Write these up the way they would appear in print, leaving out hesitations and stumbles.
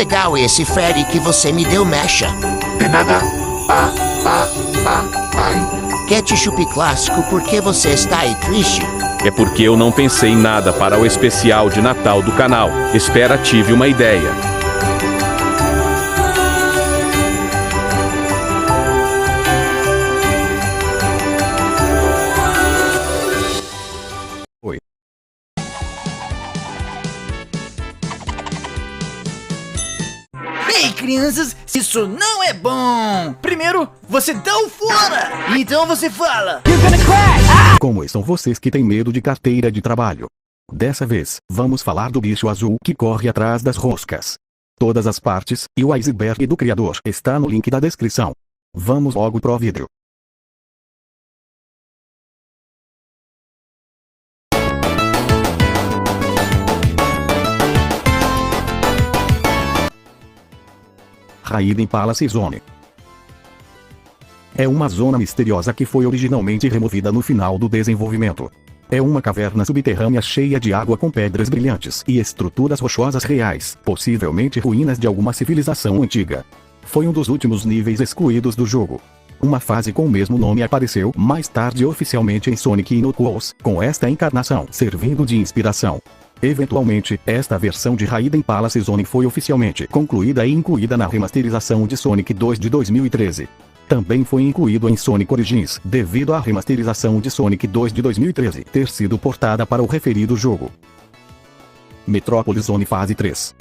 legal esse ferry que você me deu, Mecha. De nada. Ai. Ketchup clássico, por que você está aí triste? É porque eu não pensei em nada para o especial de Natal do canal. Espera, tive uma ideia. Oi. Ei, crianças, isso não é bom! Primeiro, você dá o fora! Então você fala! Como são vocês que têm medo de carteira de trabalho? Dessa vez, vamos falar do bicho azul que corre atrás das roscas. Todas as partes, e o iceberg do criador está no link da descrição. Vamos logo pro vídeo. Raiden Palace Zone. É uma zona misteriosa que foi originalmente removida no final do desenvolvimento. É uma caverna subterrânea cheia de água com pedras brilhantes e estruturas rochosas reais, possivelmente ruínas de alguma civilização antiga. Foi um dos últimos níveis excluídos do jogo. Uma fase com o mesmo nome apareceu mais tarde oficialmente em Sonic Knuckles, com esta encarnação servindo de inspiração. Eventualmente, esta versão de Raiden Palace Zone foi oficialmente concluída e incluída na remasterização de Sonic 2 de 2013. Também foi incluído em Sonic Origins, devido à remasterização de Sonic 2 de 2013 ter sido portada para o referido jogo. Metropolis Zone Fase 3.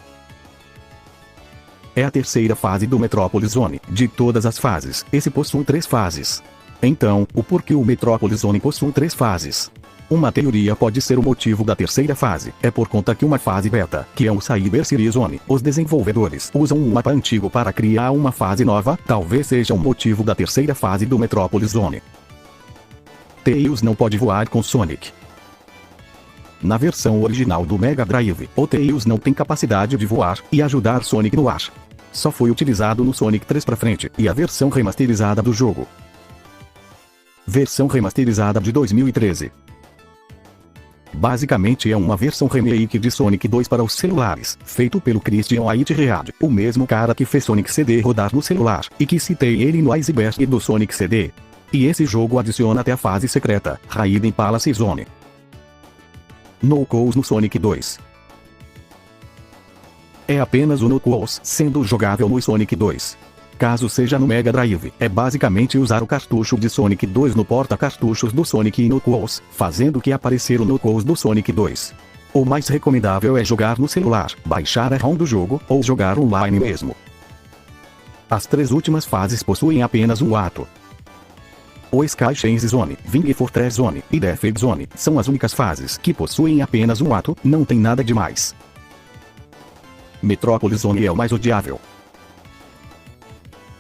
É a terceira fase do Metropolis Zone. De todas as fases, esse possui 3 fases. Então, o porquê o Metropolis Zone possui 3 fases? Uma teoria pode ser o motivo da terceira fase. É por conta que uma fase beta, que é o Cyber City Zone, os desenvolvedores usam um mapa antigo para criar uma fase nova, talvez seja o motivo da terceira fase do Metropolis Zone. Tails não pode voar com Sonic. Na versão original do Mega Drive, o Tails não tem capacidade de voar e ajudar Sonic no ar. Só foi utilizado no Sonic 3 pra frente e a versão remasterizada do jogo. Versão remasterizada de 2013. Basicamente é uma versão remake de Sonic 2 para os celulares, feito pelo Christian Whitehead, o mesmo cara que fez Sonic CD rodar no celular, e que citei ele no iceberg do Sonic CD. E esse jogo adiciona até a fase secreta, Raiden Palace Zone. Knuckles no Sonic 2. É apenas o Knuckles sendo jogável no Sonic 2. Caso seja no Mega Drive, é basicamente usar o cartucho de Sonic 2 no porta-cartuchos do Sonic Knuckles, fazendo que aparecer o Knuckles do Sonic 2. O mais recomendável é jogar no celular, baixar a ROM do jogo, ou jogar online mesmo. As 3 últimas fases possuem apenas um ato. O Sky Chase Zone, Wing Fortress Zone e Death Zone são as únicas fases que possuem apenas um ato, não tem nada demais. Metropolis Zone é o mais odiável.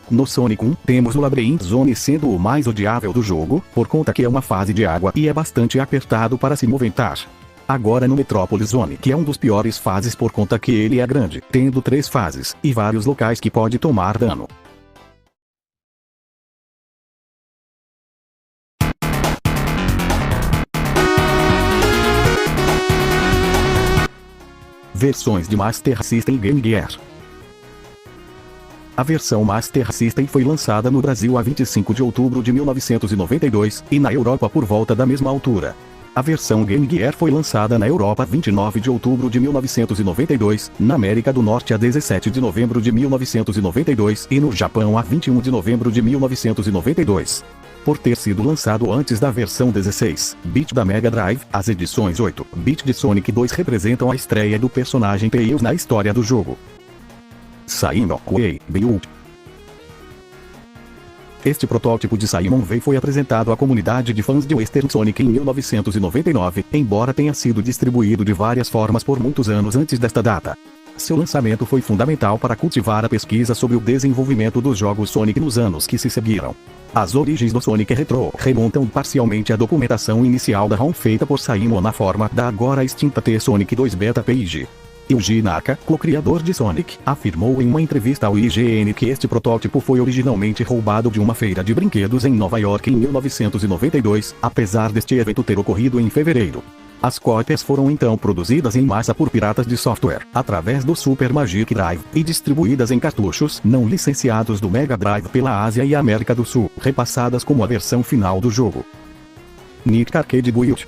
No Sonic 1, temos o Labyrinth Zone sendo o mais odiável do jogo, por conta que é uma fase de água e é bastante apertado para se movimentar. Agora no Metropolis Zone, que é um dos piores fases por conta que ele é grande, tendo 3 fases, e vários locais que pode tomar dano. Versões de Master System Game Gear. A versão Master System foi lançada no Brasil a 25 de outubro de 1992, e na Europa por volta da mesma altura. A versão Game Gear foi lançada na Europa 29 de outubro de 1992, na América do Norte a 17 de novembro de 1992 e no Japão a 21 de novembro de 1992. Por ter sido lançado antes da versão 16-bit da Mega Drive, as edições 8-bit de Sonic 2 representam a estreia do personagem Tails na história do jogo. Simon Way Build. Este protótipo de Simon Way foi apresentado à comunidade de fãs de Western Sonic em 1999, embora tenha sido distribuído de várias formas por muitos anos antes desta data. Seu lançamento foi fundamental para cultivar a pesquisa sobre o desenvolvimento dos jogos Sonic nos anos que se seguiram. As origens do Sonic Retro remontam parcialmente à documentação inicial da ROM feita por Simon na forma da agora extinta T-Sonic 2 Beta Page. Yuji Naka, co-criador de Sonic, afirmou em uma entrevista ao IGN que este protótipo foi originalmente roubado de uma feira de brinquedos em Nova York em 1992, apesar deste evento ter ocorrido em fevereiro. As cópias foram então produzidas em massa por piratas de software, através do Super Magic Drive, e distribuídas em cartuchos não licenciados do Mega Drive pela Ásia e América do Sul, repassadas como a versão final do jogo. Nick Arcade Build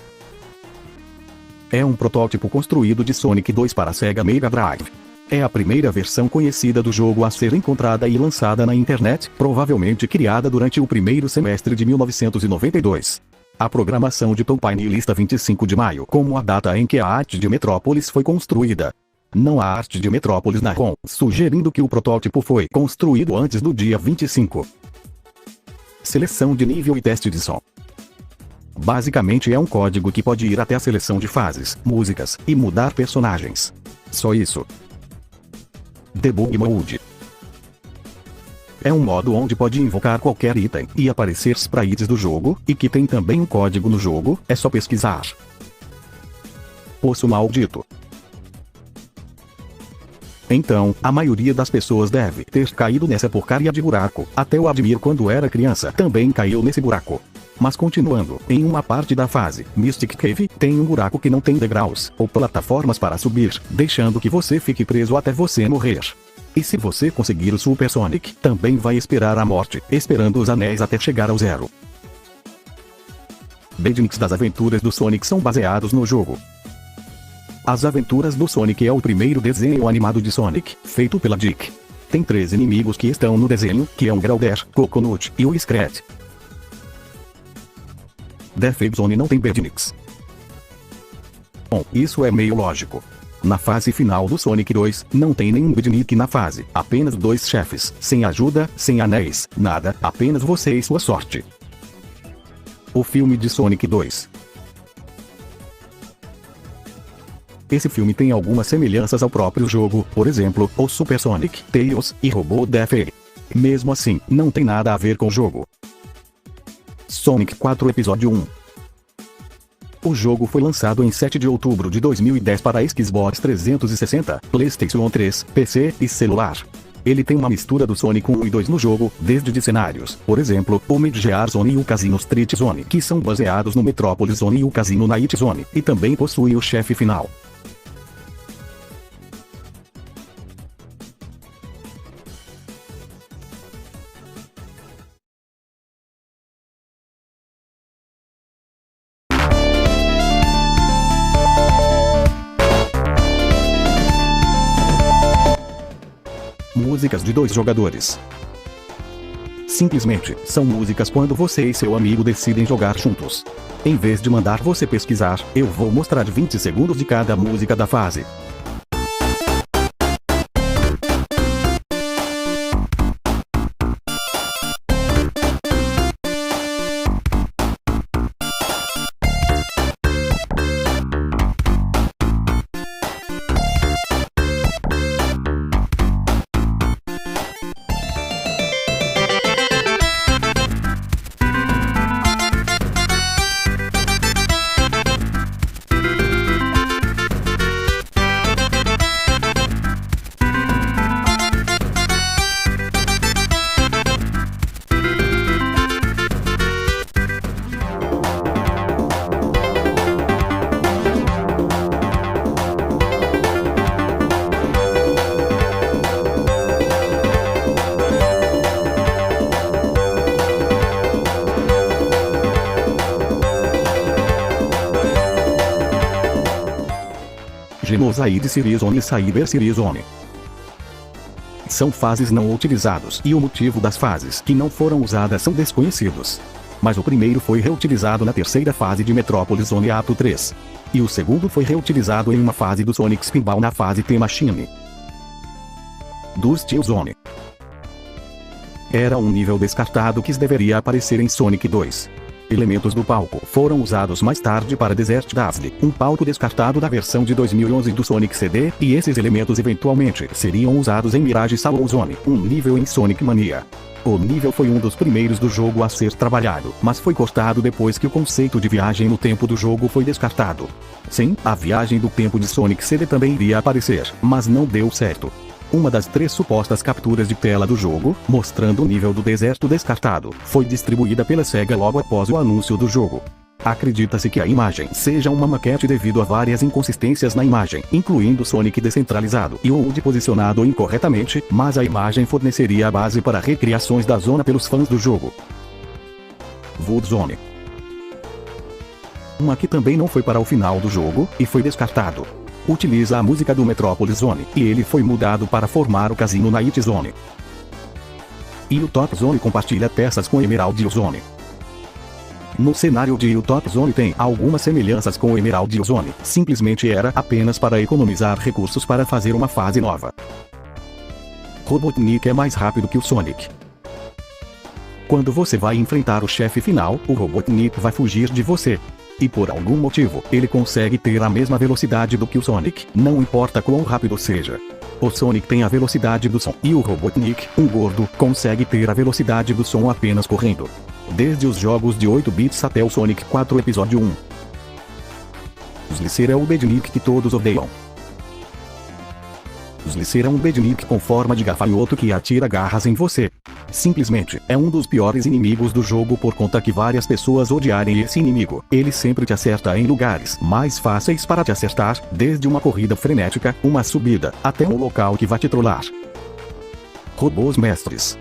é um protótipo construído de Sonic 2 para Sega Mega Drive. É a primeira versão conhecida do jogo a ser encontrada e lançada na internet, provavelmente criada durante o primeiro semestre de 1992. A programação de Pampine lista 25 de maio como a data em que a arte de Metrópolis foi construída. Não há arte de Metrópolis na ROM, sugerindo que o protótipo foi construído antes do dia 25. Seleção de nível e teste de som. Basicamente é um código que pode ir até a seleção de fases, músicas, e mudar personagens. Só isso. Debug Mode é um modo onde pode invocar qualquer item e aparecer sprites do jogo, e que tem também um código no jogo, é só pesquisar. Poço Maldito. Então, a maioria das pessoas deve ter caído nessa porcaria de buraco. Até o Admir, quando era criança, também caiu nesse buraco. Mas continuando, em uma parte da fase, Mystic Cave, tem um buraco que não tem degraus, ou plataformas para subir, deixando que você fique preso até você morrer. E se você conseguir o Super Sonic, também vai esperar a morte, esperando os anéis até chegar ao zero. Beatniks das aventuras do Sonic são baseados no jogo. As Aventuras do Sonic é o primeiro desenho animado de Sonic, feito pela DIC. Tem 3 inimigos que estão no desenho, que é um Growler, Coconut e o Scrat. Death Zone não tem Beatniks. Bom, isso é meio lógico. Na fase final do Sonic 2, não tem nenhum beatnik na fase, apenas 2 chefes, sem ajuda, sem anéis, nada, apenas você e sua sorte. O filme de Sonic 2. Esse filme tem algumas semelhanças ao próprio jogo, por exemplo, o Super Sonic, Tails e Robô Death. Mesmo assim, não tem nada a ver com o jogo. Sonic 4 Episódio 1. O jogo foi lançado em 7 de outubro de 2010 para Xbox 360, PlayStation 3, PC e celular. Ele tem uma mistura do Sonic 1 e 2 no jogo, desde de cenários, por exemplo, o Mid-Gear Zone e o Casino Street Zone, que são baseados no Metropolis Zone e o Casino Night Zone, e também possui o chefe final. Músicas de 2 jogadores. Simplesmente, são músicas quando você e seu amigo decidem jogar juntos. Em vez de mandar você pesquisar, eu vou mostrar 20 segundos de cada música da fase. Genocide Series Zone e Cyber Series Zone. São fases não utilizados e o motivo das fases que não foram usadas são desconhecidos. Mas o primeiro foi reutilizado na terceira fase de Metropolis Zone Ato 3. E o segundo foi reutilizado em uma fase do Sonic Spinball na fase T-Machine. Do Steel Zone. Era um nível descartado que deveria aparecer em Sonic 2. Elementos do palco foram usados mais tarde para Desert Dazzle, um palco descartado da versão de 2011 do Sonic CD, e esses elementos eventualmente seriam usados em Mirage Saloon Zone, um nível em Sonic Mania. O nível foi um dos primeiros do jogo a ser trabalhado, mas foi cortado depois que o conceito de viagem no tempo do jogo foi descartado. Sim, a viagem do tempo de Sonic CD também iria aparecer, mas não deu certo. Uma das 3 supostas capturas de tela do jogo, mostrando o nível do deserto descartado, foi distribuída pela SEGA logo após o anúncio do jogo. Acredita-se que a imagem seja uma maquete devido a várias inconsistências na imagem, incluindo Sonic descentralizado e ou posicionado incorretamente, mas a imagem forneceria a base para recriações da zona pelos fãs do jogo. Wood Zone. Uma que também não foi para o final do jogo, e foi descartado. Utiliza a música do Metropolis Zone, e ele foi mudado para formar o casino na It Zone. E o Top Zone compartilha peças com Emerald Zone. No cenário de Top Zone tem algumas semelhanças com o Emerald Zone, simplesmente era apenas para economizar recursos para fazer uma fase nova. Robotnik é mais rápido que o Sonic. Quando você vai enfrentar o chefe final, o Robotnik vai fugir de você. E por algum motivo, ele consegue ter a mesma velocidade do que o Sonic, não importa quão rápido seja. O Sonic tem a velocidade do som, e o Robotnik, um gordo, consegue ter a velocidade do som apenas correndo. Desde os jogos de 8 bits até o Sonic 4 Episódio 1. Slicer é o Bednik que todos odeiam. Slicer é um Bednik com forma de gafanhoto que atira garras em você. Simplesmente, é um dos piores inimigos do jogo por conta que várias pessoas odiarem esse inimigo. Ele sempre te acerta em lugares mais fáceis para te acertar, desde uma corrida frenética, uma subida, até um local que vai te trollar. Robôs Mestres.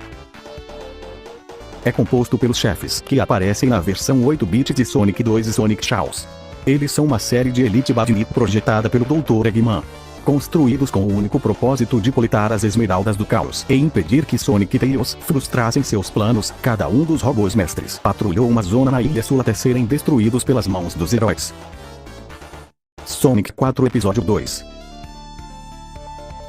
É composto pelos chefes que aparecem na versão 8-bit de Sonic 2 e Sonic Chaos. Eles são uma série de Elite Badnik projetada pelo Dr. Eggman. Construídos com o único propósito de coletar as esmeraldas do caos e impedir que Sonic e Tails frustrassem seus planos, cada um dos robôs mestres patrulhou uma zona na Ilha Sul até serem destruídos pelas mãos dos heróis. Sonic 4 Episódio 2.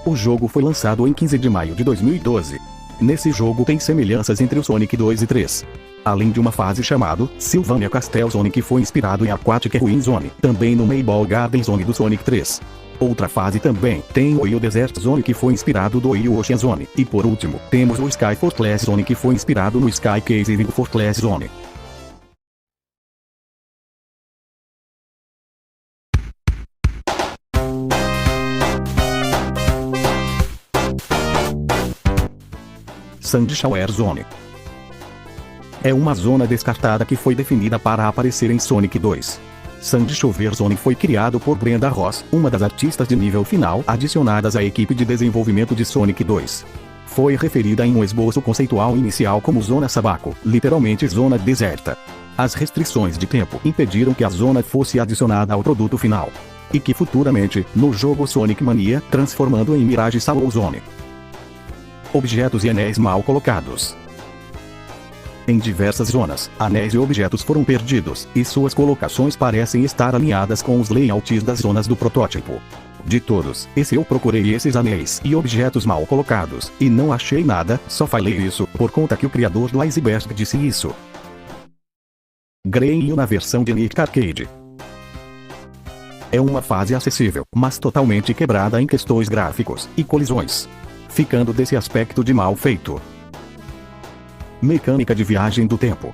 O jogo foi lançado em 15 de maio de 2012. Nesse jogo tem semelhanças entre o Sonic 2 e 3. Além de uma fase chamada Sylvania Castle Zone que foi inspirado em Aquatic Ruin Zone, também no Mayball Garden Zone do Sonic 3. Outra fase também tem o Oil Desert Zone que foi inspirado do Oil Ocean Zone. E por último, temos o Sky Fortress Zone que foi inspirado no Sky Cave Fortress Zone. Sandy Shower Zone. É uma zona descartada que foi definida para aparecer em Sonic 2. Sandy Shower Zone foi criado por Brenda Ross, uma das artistas de nível final adicionadas à equipe de desenvolvimento de Sonic 2. Foi referida em um esboço conceitual inicial como Zona Sabaco, literalmente zona deserta. As restrições de tempo impediram que a zona fosse adicionada ao produto final. E que futuramente, no jogo Sonic Mania, transformando em Mirage Sallow Zone. Objetos e anéis mal colocados. Em diversas zonas, anéis e objetos foram perdidos, e suas colocações parecem estar alinhadas com os layouts das zonas do protótipo. De todos, eu procurei esses anéis e objetos mal colocados, e não achei nada, só falei isso, por conta que o criador do Iceberg disse isso. Green Hill na versão de Nick Arcade. É uma fase acessível, mas totalmente quebrada em questões gráficos e colisões. Ficando desse aspecto de mal feito. Mecânica de viagem do tempo.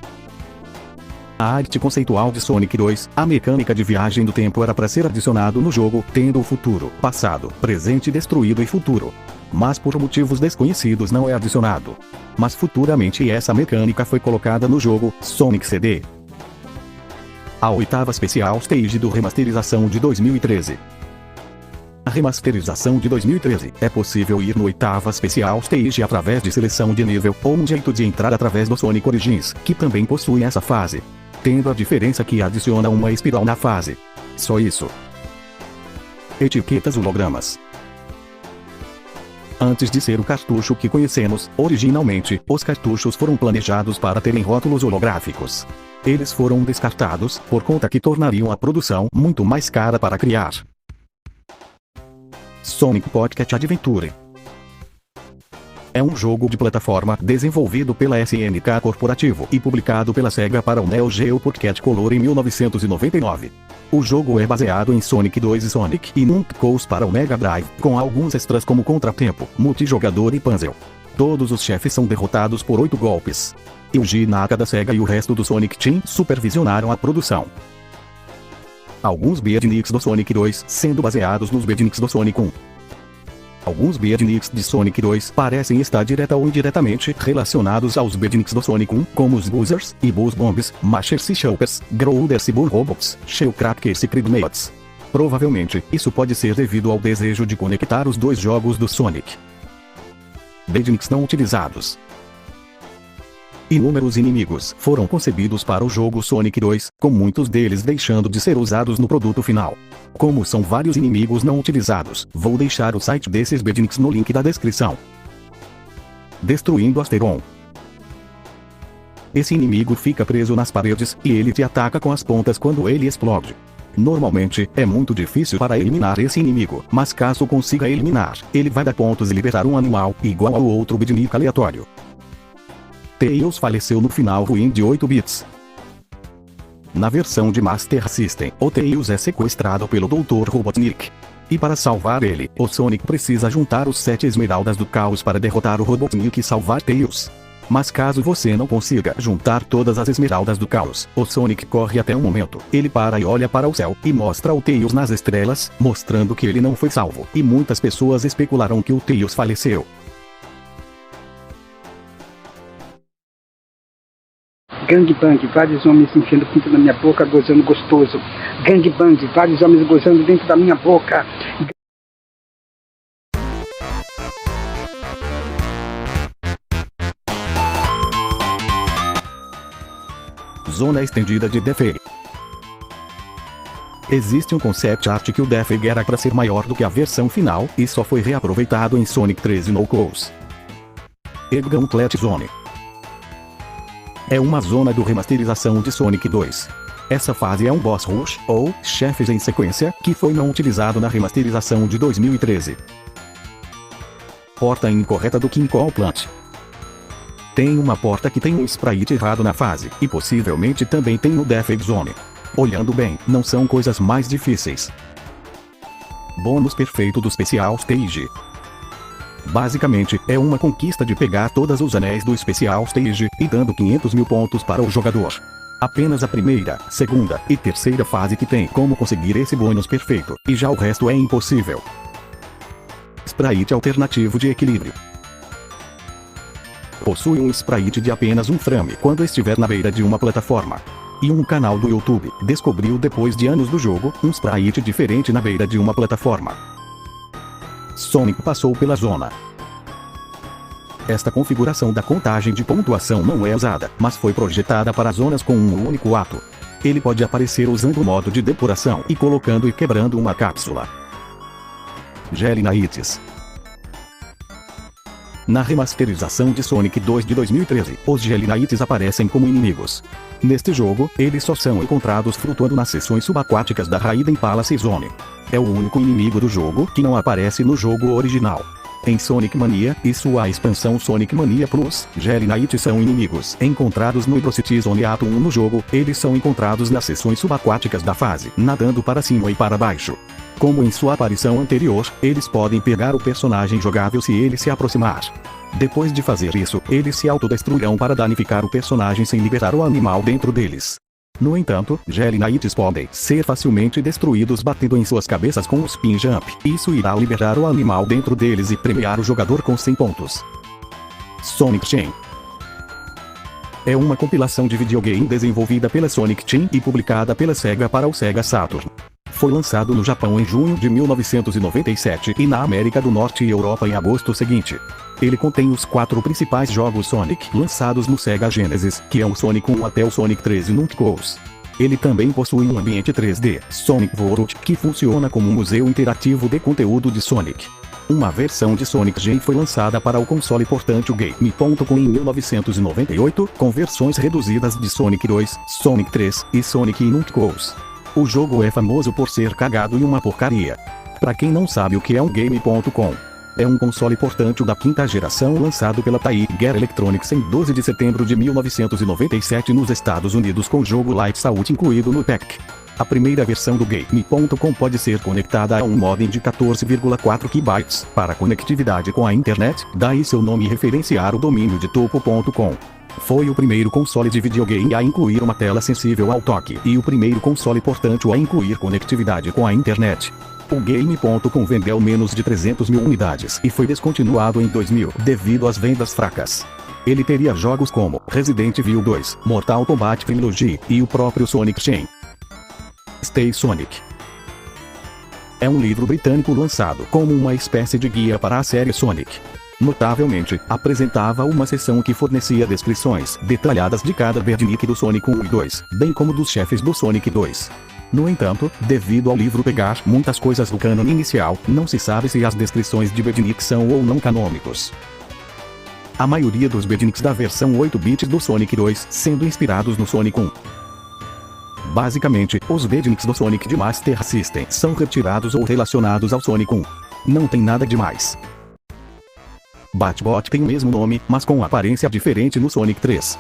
A arte conceitual de Sonic 2, a mecânica de viagem do tempo era para ser adicionado no jogo, tendo o futuro, passado, presente destruído e futuro. Mas por motivos desconhecidos não é adicionado. Mas futuramente essa mecânica foi colocada no jogo, Sonic CD. A 8ª Special Stage do Remasterização de 2013. A remasterização de 2013, é possível ir no 8ª Special Stage através de seleção de nível ou um jeito de entrar através do Sonic Origins, que também possui essa fase. Tendo a diferença que adiciona uma espiral na fase. Só isso. Etiquetas hologramas. Antes de ser o cartucho que conhecemos, originalmente, os cartuchos foram planejados para terem rótulos holográficos. Eles foram descartados, por conta que tornariam a produção muito mais cara para criar. Sonic Pocket Adventure. É um jogo de plataforma desenvolvido pela SNK Corporativo e publicado pela Sega para o Neo Geo Pocket Color em 1999. O jogo é baseado em Sonic 2 e Sonic e Knuckles para o Mega Drive, com alguns extras como contratempo, multijogador e puzzle. Todos os chefes são derrotados por 8 golpes. Yuji Naka da Sega e o resto do Sonic Team supervisionaram a produção. Alguns beatniks do Sonic 2 sendo baseados nos beatniks do Sonic 1. Alguns beatniks de Sonic 2 parecem estar direta ou indiretamente relacionados aos beatniks do Sonic 1, como os Buzzers e Buzz Bombs, Mashers e Choppers, Grouders e Bull Robots, Shellcrackers e Cridmates. Provavelmente, isso pode ser devido ao desejo de conectar os dois jogos do Sonic. Beatniks não utilizados. Inúmeros inimigos foram concebidos para o jogo Sonic 2, com muitos deles deixando de ser usados no produto final. Como são vários inimigos não utilizados, vou deixar o site desses beatniks no link da descrição. Destruindo Asteron. Esse inimigo fica preso nas paredes, e ele te ataca com as pontas quando ele explode. Normalmente, é muito difícil para eliminar esse inimigo, mas caso consiga eliminar, ele vai dar pontos e liberar um animal, igual ao outro beatnik aleatório. Tails faleceu no final ruim de 8 bits. Na versão de Master System, o Tails é sequestrado pelo Dr. Robotnik. E para salvar ele, o Sonic precisa juntar os 7 esmeraldas do caos para derrotar o Robotnik e salvar Tails. Mas caso você não consiga juntar todas as esmeraldas do caos, o Sonic corre até um momento. Ele para e olha para o céu e mostra o Tails nas estrelas, mostrando que ele não foi salvo. E muitas pessoas especularam que o Tails faleceu. Gangbang, vários homens enfiando pinto na minha boca, gozando gostoso. Gangbang, vários homens gozando dentro da minha boca. Zona estendida de Death. Existe um concept art que o Death era para ser maior do que a versão final, e só foi reaproveitado em Sonic 3 e Knuckles. Gauntlet Zone. É uma zona do remasterização de Sonic 2. Essa fase é um boss rush, ou chefes em sequência, que foi não utilizado na remasterização de 2013. Porta incorreta do King Kong Plant. Tem uma porta que tem um sprite errado na fase, e possivelmente também tem no Death Zone. Olhando bem, não são coisas mais difíceis. Bônus perfeito do Special Stage. Basicamente, é uma conquista de pegar todos os anéis do Special Stage, e dando 500 mil pontos para o jogador. Apenas a primeira, segunda e terceira fase que tem como conseguir esse bônus perfeito, e já o resto é impossível. Sprite alternativo de equilíbrio. Possui um sprite de apenas um frame quando estiver na beira de uma plataforma. E um canal do YouTube descobriu depois de anos do jogo, um sprite diferente na beira de uma plataforma. Sonic passou pela zona. Esta configuração da contagem de pontuação não é usada, mas foi projetada para zonas com um único ato. Ele pode aparecer usando o modo de depuração e colocando e quebrando uma cápsula. Gelinites. Na remasterização de Sonic 2 de 2013, os Gelinites aparecem como inimigos. Neste jogo, eles só são encontrados flutuando nas seções subaquáticas da Raiden Palace Zone. É o único inimigo do jogo que não aparece no jogo original. Em Sonic Mania e sua expansão Sonic Mania Plus, Gelinites são inimigos encontrados no Hydrocity Zone Ato 1 no jogo. Eles são encontrados nas seções subaquáticas da fase, nadando para cima e para baixo. Como em sua aparição anterior, eles podem pegar o personagem jogável se ele se aproximar. Depois de fazer isso, eles se autodestruirão para danificar o personagem sem liberar o animal dentro deles. No entanto, Gelinites podem ser facilmente destruídos batendo em suas cabeças com o Spin Jump. Isso irá liberar o animal dentro deles e premiar o jogador com 100 pontos. Sonic Chain. É uma compilação de videogame desenvolvida pela Sonic Team e publicada pela Sega para o Sega Saturn. Foi lançado no Japão em junho de 1997 e na América do Norte e Europa em agosto seguinte. Ele contém os 4 principais jogos Sonic lançados no Sega Genesis, que é o Sonic 1 até o Sonic 3 e Knuckles. Ele também possui um ambiente 3D, Sonic World, que funciona como um museu interativo de conteúdo de Sonic. Uma versão de Sonic G foi lançada para o console portátil Game.com em 1998, com versões reduzidas de Sonic 2, Sonic 3 e Sonic e Knuckles. O jogo é famoso por ser cagado e uma porcaria. Pra quem não sabe o que é um Game.com, é um console portátil da 5ª geração lançado pela Tiger Electronics em 12 de setembro de 1997 nos Estados Unidos com o jogo Lights Out incluído no pack. A primeira versão do Game.com pode ser conectada a um modem de 14,4 KB para conectividade com a internet, daí seu nome referenciar o domínio de topo.com. Foi o primeiro console de videogame a incluir uma tela sensível ao toque e o primeiro console portátil a incluir conectividade com a internet. O Game.com vendeu menos de 300 mil unidades e foi descontinuado em 2000 devido às vendas fracas. Ele teria jogos como Resident Evil 2, Mortal Kombat Trilogy e o próprio Sonic Chain. Stay Sonic é um livro britânico lançado como uma espécie de guia para a série Sonic. Notavelmente, apresentava uma seção que fornecia descrições detalhadas de cada Birdnick do Sonic 1 e 2, bem como dos chefes do Sonic 2. No entanto, devido ao livro pegar muitas coisas do canon inicial, não se sabe se as descrições de Birdnick são ou não canônicos. A maioria dos Birdnicks da versão 8-bit do Sonic 2 sendo inspirados no Sonic 1. Basicamente, os Birdnicks do Sonic de Master System são retirados ou relacionados ao Sonic 1. Não tem nada demais. Batbot tem o mesmo nome, mas com aparência diferente no Sonic 3.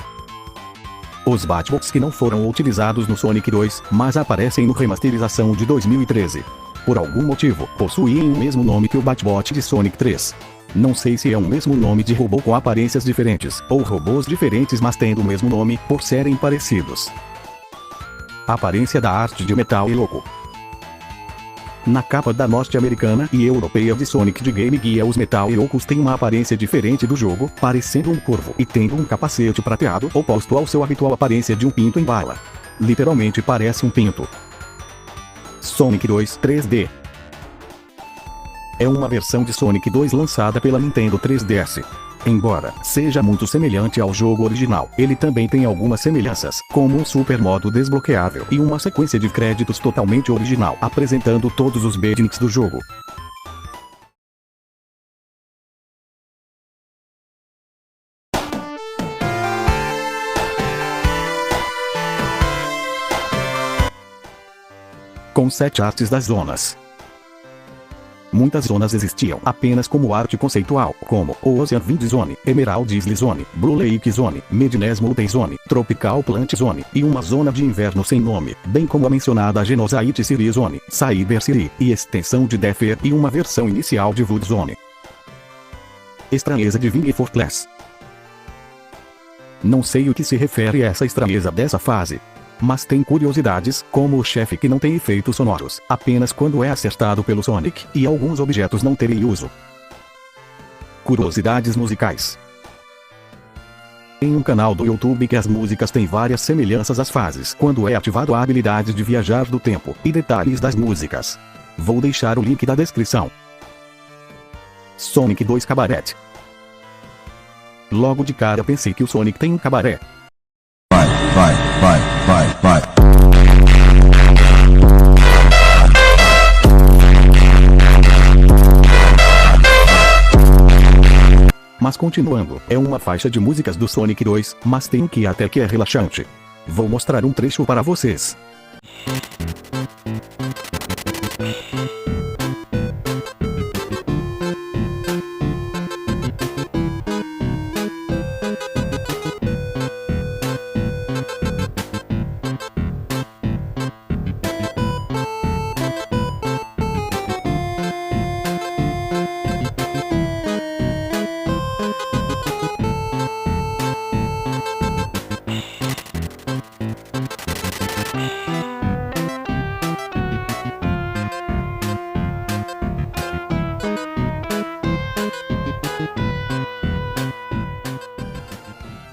Os Batbots que não foram utilizados no Sonic 2, mas aparecem no remasterização de 2013. Por algum motivo, possuem o mesmo nome que o Batbot de Sonic 3. Não sei se é o mesmo nome de robô com aparências diferentes, ou robôs diferentes mas tendo o mesmo nome, por serem parecidos. A aparência da arte de Metal é louco. Na capa da norte-americana e europeia de Sonic de Game Gear, os Metal Loucos têm uma aparência diferente do jogo, parecendo um corvo e tendo um capacete prateado oposto ao seu habitual aparência de um pinto em bala. Literalmente parece um pinto. Sonic 2 3D é uma versão de Sonic 2 lançada pela Nintendo 3DS. Embora seja muito semelhante ao jogo original, ele também tem algumas semelhanças, como um super modo desbloqueável e uma sequência de créditos totalmente original, apresentando todos os Birdnicks do jogo. Com 7 artes das zonas. Muitas zonas existiam apenas como arte conceitual, como Ocean Wind Zone, Emerald Isle Zone, Blue Lake Zone, Madness Multi Zone, Tropical Plant Zone, e uma zona de inverno sem nome, bem como a mencionada Genosite City Zone, Cyber City, e extensão de Death e uma versão inicial de Wood Zone. Estranheza de Wing Fortress. Não sei o que se refere a essa estranheza dessa fase. Mas tem curiosidades, como o chefe que não tem efeitos sonoros, apenas quando é acertado pelo Sonic, e alguns objetos não terem uso. Curiosidades musicais. Em um canal do YouTube que as músicas têm várias semelhanças às fases quando é ativado a habilidade de viajar do tempo, e detalhes das músicas. Vou deixar o link da descrição. Sonic 2 Cabaret. Logo de cara pensei que o Sonic tem um cabaré. Vai. Mas continuando, é uma faixa de músicas do Sonic 2, mas tem um que até que é relaxante. Vou mostrar um trecho para vocês.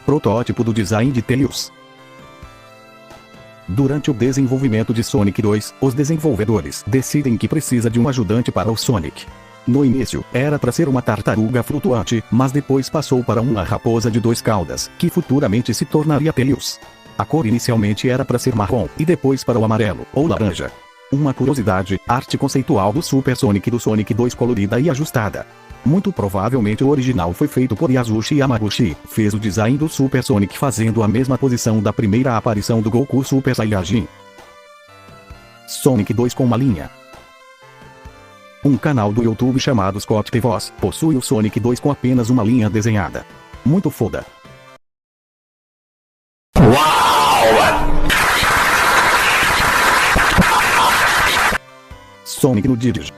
Protótipo do design de Tails. Durante o desenvolvimento de Sonic 2, os desenvolvedores decidem que precisa de um ajudante para o Sonic. No início, era para ser uma tartaruga flutuante, mas depois passou para uma raposa de 2 caudas, que futuramente se tornaria Tails. A cor inicialmente era para ser marrom, e depois para o amarelo, ou laranja. Uma curiosidade, arte conceitual do Super Sonic do Sonic 2 colorida e ajustada. Muito provavelmente o original foi feito por Yasushi Yamaguchi, fez o design do Super Sonic fazendo a mesma posição da primeira aparição do Goku Super Saiyajin. Sonic 2 com uma linha. Um canal do YouTube chamado Scott TVOS possui o Sonic 2 com apenas uma linha desenhada. Muito foda. Sonic no Dirge.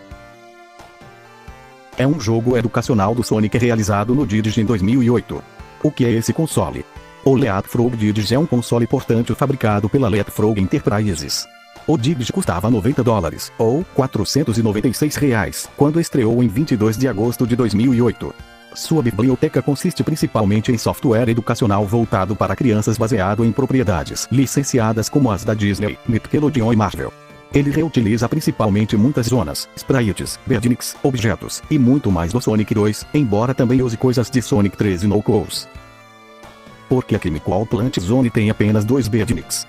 É um jogo educacional do Sonic realizado no Dirge em 2008. O que é esse console? O Leapfrog Dirge é um console portátil fabricado pela Leapfrog Enterprises. O Digi custava $90, ou R$ 496, quando estreou em 22 de agosto de 2008. Sua biblioteca consiste principalmente em software educacional voltado para crianças baseado em propriedades licenciadas como as da Disney, Nickelodeon e Marvel. Ele reutiliza principalmente muitas zonas, sprites, birdniks, objetos e muito mais do Sonic 2, embora também use coisas de Sonic 3 e Knuckles. Porque a Chemical Plant Zone tem apenas 2 birdniks.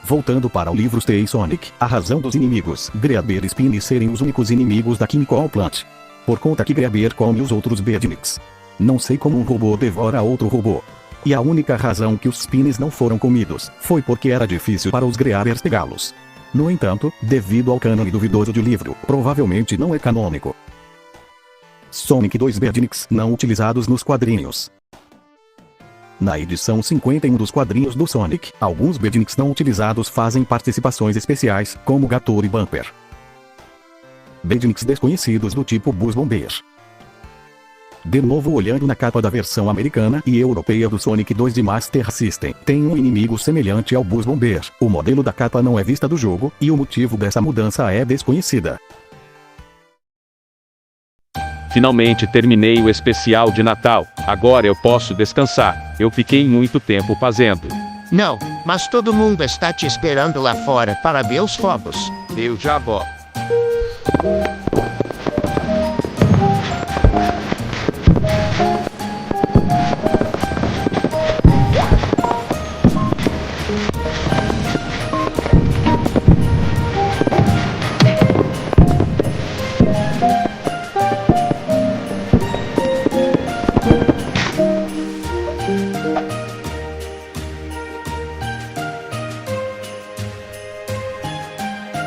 Voltando para o livro Stay Sonic, a razão dos inimigos Grabber e Spiny serem os únicos inimigos da Chemical Plant. Por conta que Grabber come os outros birdniks. Não sei como um robô devora outro robô. E a única razão que os Spinies não foram comidos foi porque era difícil para os Grabbers pegá-los. No entanto, devido ao cânone duvidoso do livro, provavelmente não é canônico. Sonic 2 Birdniks não utilizados nos quadrinhos. Na edição 51 dos quadrinhos do Sonic, alguns Birdniks não utilizados fazem participações especiais, como Gator e Bumper. Birdniks desconhecidos do tipo Buzz Bomber. De novo olhando na capa da versão americana e europeia do Sonic 2 de Master System, tem um inimigo semelhante ao Buzz Bomber. O modelo da capa não é vista do jogo, e o motivo dessa mudança é desconhecida. Finalmente terminei o especial de Natal, agora eu posso descansar, eu fiquei muito tempo fazendo. Não, mas todo mundo está te esperando lá fora para ver os fogos. Eu já volto.